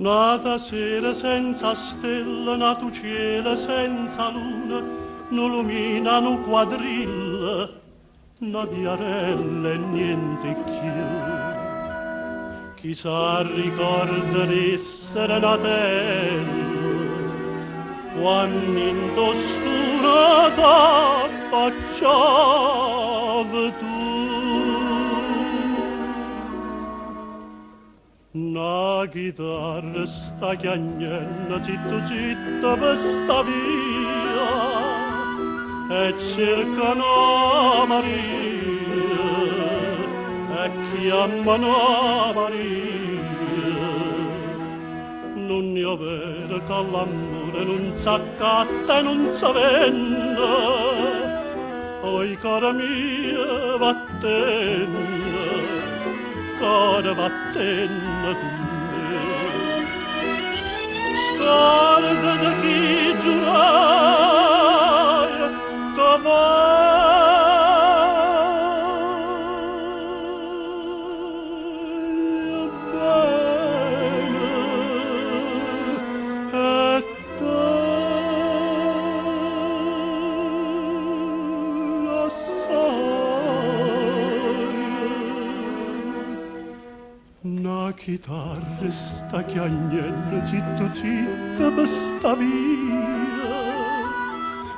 Nata sera senza stella, nato cielo senza luna, non lumina, non quadrilla, una viarella e niente più. Chissà ricorda d'essere natella, quando in t'oscura t'affacciavi tu. Una chitarra sta chiagnendo, zitto zitto per sta via, e cerca una Maria, e chiamano Maria. Non è vero che l'amore non s'accatta e non s'avvenne, oi cara mia vattene, cara vattene con me. Scorda da chi giurai che voglio bene e te una chitarra sta chiagnendo, zitto zitto per sta via,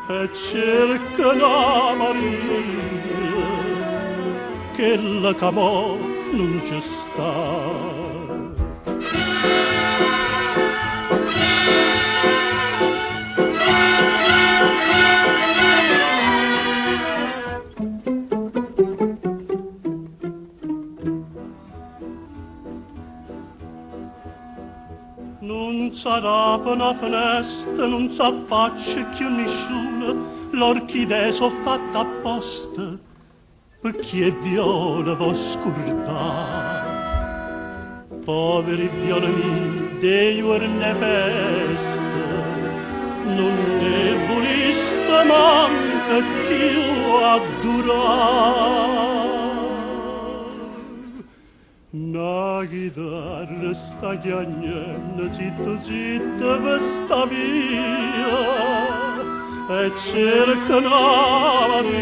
e cerca una Maria, che la camò non c'è sta. Non sarà per una finestra, non s'affaccia più nessuno, l'orchidea so fatta apposta, per chi è viola vo scordare. Poveri viola mi, dei giorni festa, non ne voliste manca più a durare. Una chitarra sta chiagnendo, zitto zitto per sta via, e cerca una Maria,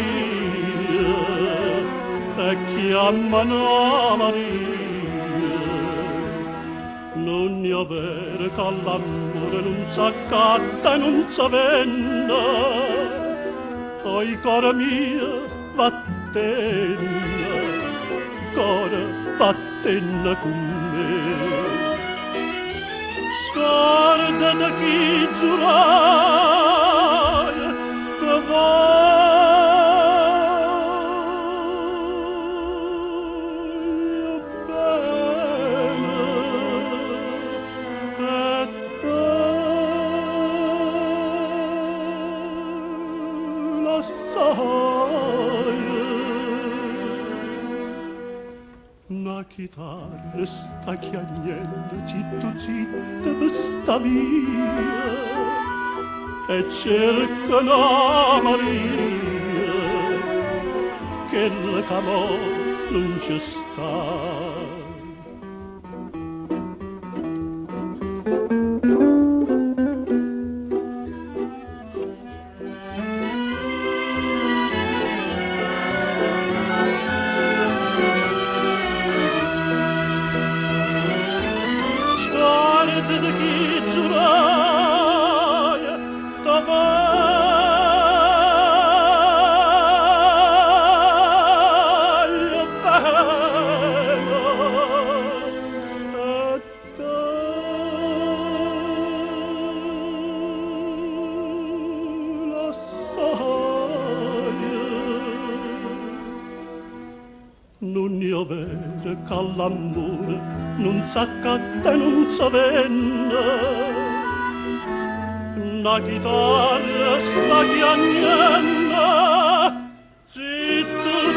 e chiamano Maria. Non è vero che l'amore non s'accatta e non s'avvenne, oi cara mia vattene, cara vattene con me. Scorda da chi giurai che voglio bene e te la sai. Una chitarra sta chiagnendo, zitto zitto per sta via, e cerca una Maria, che la camò non c'è sta. Da chi giurai che voglio bene e te la sai. Non è vero che l'amore non s'accatta e non s'avvenne, una chitarra sta chiagnendo, zitto